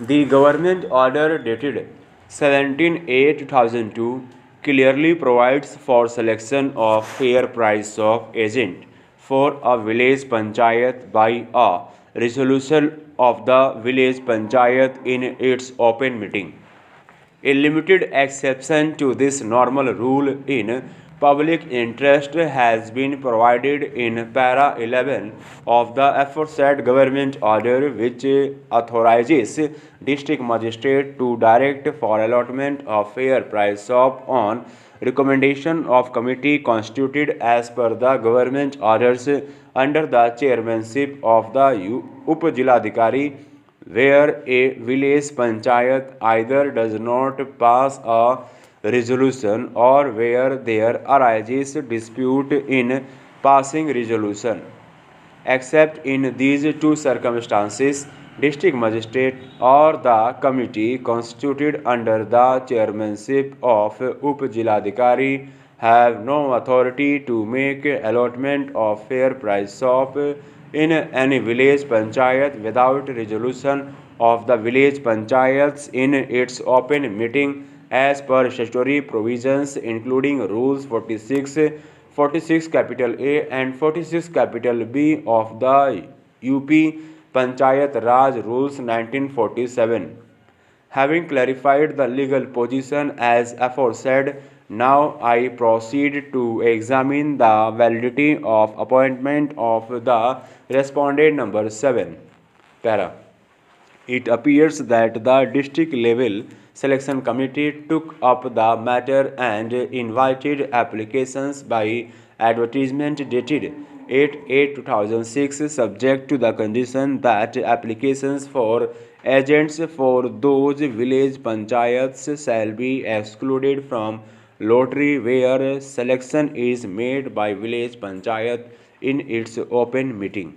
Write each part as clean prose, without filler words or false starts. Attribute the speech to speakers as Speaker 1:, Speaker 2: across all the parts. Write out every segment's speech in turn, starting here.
Speaker 1: The government order dated 17/8/2002 clearly provides for selection of fair price of agent for a village panchayat by a resolution of the village panchayat in its open meeting. A limited exception to this normal rule in public interest has been provided in para 11 of the aforesaid government order, which authorizes district magistrate to direct for allotment of fair price shop on recommendation of committee constituted as per the government orders under the chairmanship of the Upjiladhikari, where a village panchayat either does not pass a resolution or where there arises dispute in passing resolution. Except in these two circumstances, district magistrate or the committee constituted under the chairmanship of Upjiladhikari have no authority to make allotment of fair price shop in any village panchayat without resolution of the village panchayats in its open meeting as per statutory provisions, including rules 46, 46 capital A and 46 capital B of the UP Panchayat Raj Rules 1947. Having clarified the legal position as aforesaid, now I proceed to examine the validity of appointment of the respondent number 7. Para. It appears that the district level selection committee took up the matter and invited applications by advertisement dated 8/8/2006, subject to the condition that applications for agents for those village panchayats shall be excluded from lottery where selection is made by village panchayat in its open meeting.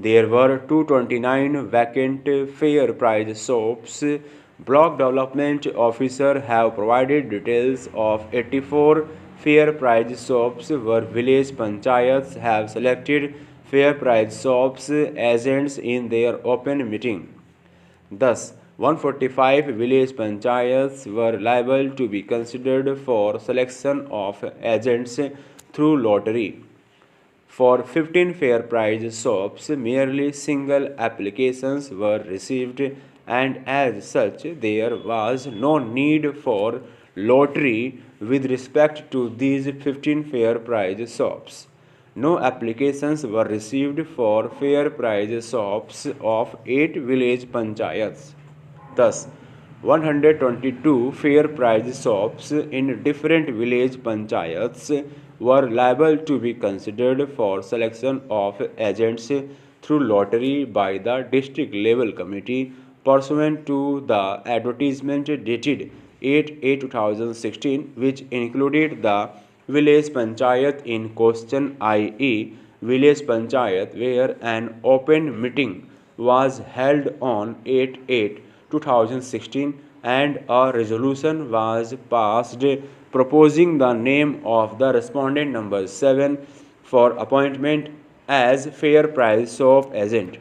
Speaker 1: There were 229 vacant fair price shops. Block development officer have provided details of 84 fair price shops where village panchayats have selected fair price shops agents in their open meeting. Thus, 145 village panchayats were liable to be considered for selection of agents through lottery. For 15 fair price shops, merely single applications were received, and as such, there was no need for lottery with respect to these 15 fair price shops. No applications were received for fair price shops of 8 village panchayats. Thus, 122 fair price shops in different village panchayats were liable to be considered for selection of agents through lottery by the district level committee pursuant to the advertisement dated 8/8/2016, which included the village panchayat in question, i.e., village panchayat where an open meeting was held on 8/8/2016 and a resolution was passed proposing the name of the respondent number 7 for appointment as fair price shop agent.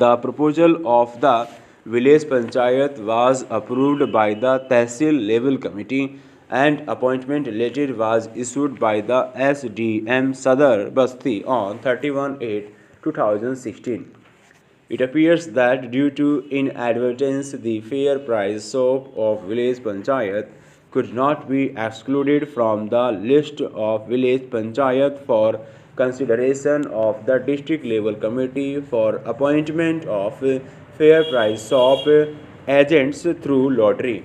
Speaker 1: The proposal of the village panchayat was approved by the Tehsil level committee and appointment letter was issued by the SDM Sadar Basti on 31/8/2016. It appears that due to inadvertence, the fair price shop of village panchayat could not be excluded from the list of village panchayat for consideration of the district level committee for appointment of fair price shop agents through lottery.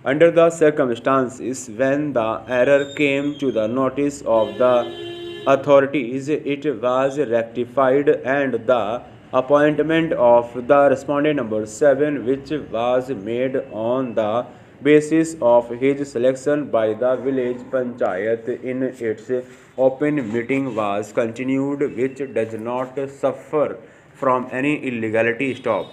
Speaker 1: Under the circumstances, when the error came to the notice of the authorities, it was rectified and the appointment of the respondent number 7, which was made on the basis of his selection by the village panchayat in its open meeting, was continued, which does not suffer from any illegality. Stop.